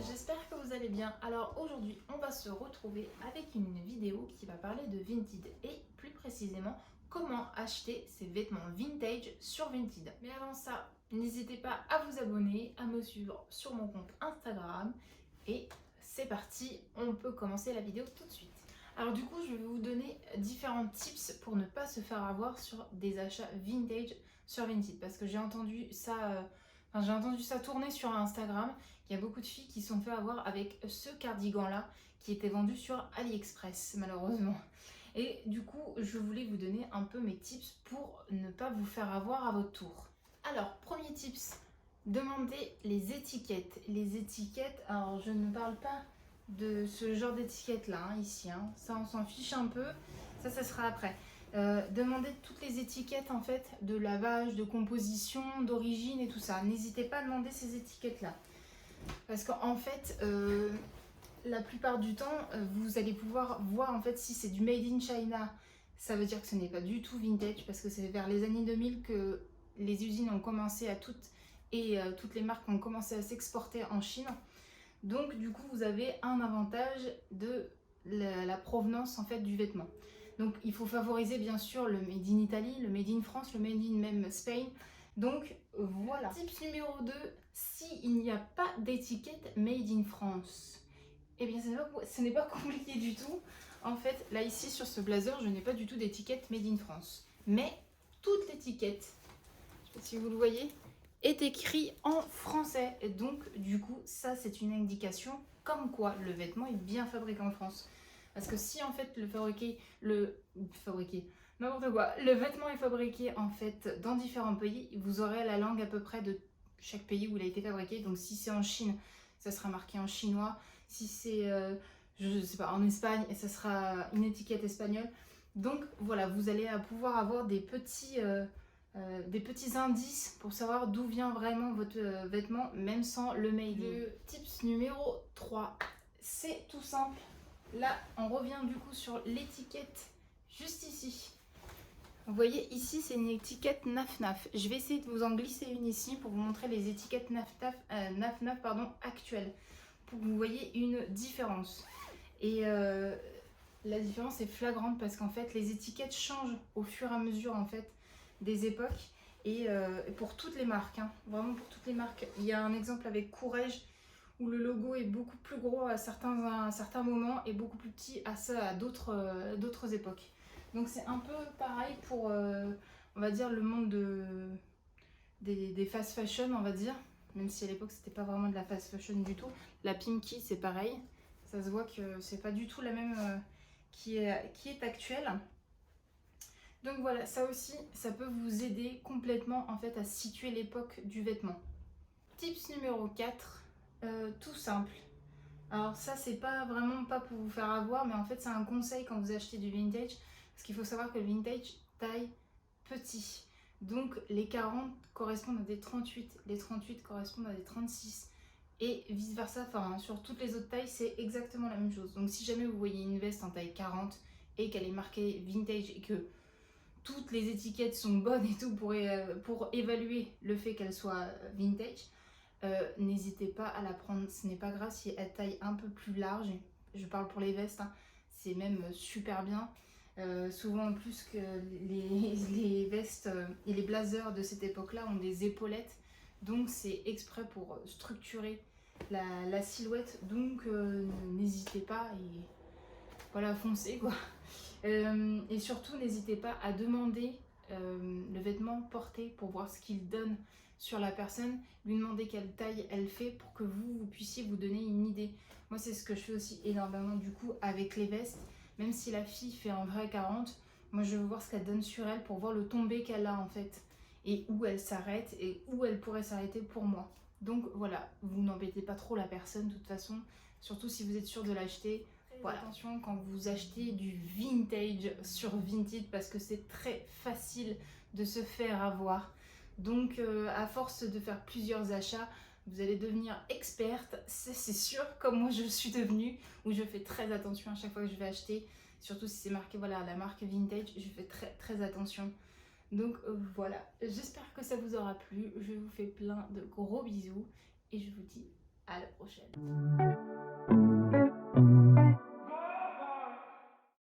J'espère que vous allez bien. Alors aujourd'hui, on va se retrouver avec une vidéo qui va parler de Vinted et plus précisément comment acheter ses vêtements vintage sur Vinted. Mais avant ça, n'hésitez pas à vous abonner, à me suivre sur mon compte Instagram et c'est parti, on peut commencer la vidéo tout de suite. Alors du coup, je vais vous donner différents tips pour ne pas se faire avoir sur des achats vintage sur Vinted parce que j'ai entendu ça tourner sur Instagram. Il y a beaucoup de filles qui se sont fait avoir avec ce cardigan-là qui était vendu sur AliExpress, malheureusement. Et du coup, je voulais vous donner un peu mes tips pour ne pas vous faire avoir à votre tour. Alors, premier tips, demandez les étiquettes. Les étiquettes, alors je ne parle pas de ce genre d'étiquette-là, ici. Ça, on s'en fiche un peu. Ça sera après. Demandez toutes les étiquettes en fait de lavage, de composition, d'origine et tout ça. N'hésitez pas à demander ces étiquettes-là. Parce qu'en fait, la plupart du temps, vous allez pouvoir voir en fait si c'est du made in China. Ça veut dire que ce n'est pas du tout vintage parce que c'est vers les années 2000 que les usines ont commencé à toutes les marques ont commencé à s'exporter en Chine. Donc du coup, vous avez un avantage de la provenance en fait du vêtement. Donc il faut favoriser bien sûr le made in Italie, le made in France, le made in même Spain. Donc voilà. Tips numéro 2, s'il n'y a pas d'étiquette made in France, eh bien ce n'est pas compliqué du tout. En fait, là ici sur ce blazer, je n'ai pas du tout d'étiquette made in France. Mais toute l'étiquette, je ne sais pas si vous le voyez, est écrit en français. Et donc, du coup, ça, c'est une indication comme quoi le vêtement est bien fabriqué en France. Parce que si, en fait, le vêtement est fabriqué, en fait, dans différents pays, vous aurez la langue à peu près de chaque pays où il a été fabriqué. Donc, si c'est en Chine, ça sera marqué en chinois. Si c'est, je sais pas, en Espagne, ça sera une étiquette espagnole. Donc, voilà, vous allez pouvoir avoir des petits indices pour savoir d'où vient vraiment votre vêtement, même sans le made in. Le tips numéro 3, c'est tout simple. Là, on revient du coup sur l'étiquette juste ici. Vous voyez, ici, c'est une étiquette NAF-NAF. Je vais essayer de vous en glisser une ici pour vous montrer les étiquettes NAF-NAF actuelles. Pour que vous voyez une différence. Et la différence est flagrante parce qu'en fait, les étiquettes changent au fur et à mesure en fait des époques et pour toutes les marques, vraiment pour toutes les marques. Il y a un exemple avec Courrèges où le logo est beaucoup plus gros à certains moments et beaucoup plus petit à d'autres époques. Donc c'est un peu pareil pour, on va dire, le monde des fast fashion, on va dire. Même si à l'époque c'était pas vraiment de la fast fashion du tout. La Pimkie c'est pareil. Ça se voit que c'est pas du tout la même qui est actuelle. Donc voilà, ça aussi, ça peut vous aider complètement en fait à situer l'époque du vêtement. Tips numéro 4, tout simple. Alors ça, c'est pas vraiment pas pour vous faire avoir, mais en fait c'est un conseil quand vous achetez du vintage, parce qu'il faut savoir que le vintage taille petit. Donc les 40 correspondent à des 38, les 38 correspondent à des 36, et vice versa, enfin sur toutes les autres tailles, c'est exactement la même chose. Donc si jamais vous voyez une veste en taille 40 et qu'elle est marquée vintage et que toutes les étiquettes sont bonnes et tout pour évaluer le fait qu'elle soit vintage, n'hésitez pas à la prendre. Ce n'est pas grave si elle taille un peu plus large. Je parle pour les vestes, c'est même super bien. Souvent en plus que les vestes et les blazers de cette époque-là ont des épaulettes. Donc c'est exprès pour structurer la silhouette. Donc n'hésitez pas et voilà, foncez quoi. Et surtout, n'hésitez pas à demander le vêtement porté pour voir ce qu'il donne sur la personne, lui demander quelle taille elle fait pour que vous puissiez vous donner une idée. Moi, c'est ce que je fais aussi énormément du coup avec les vestes. Même si la fille fait un vrai 40, moi je veux voir ce qu'elle donne sur elle pour voir le tombé qu'elle a en fait et où elle s'arrête et où elle pourrait s'arrêter pour moi. Donc voilà, vous n'embêtez pas trop la personne de toute façon, surtout si vous êtes sûr de l'acheter. Voilà. Attention quand vous achetez du vintage sur Vinted parce que c'est très facile de se faire avoir. Donc à force de faire plusieurs achats, vous allez devenir experte, c'est sûr, comme moi je suis devenue, où je fais très attention à chaque fois que je vais acheter, surtout si c'est marqué voilà la marque vintage, je fais très attention. Donc voilà, j'espère que ça vous aura plu. Je vous fais plein de gros bisous et je vous dis à la prochaine.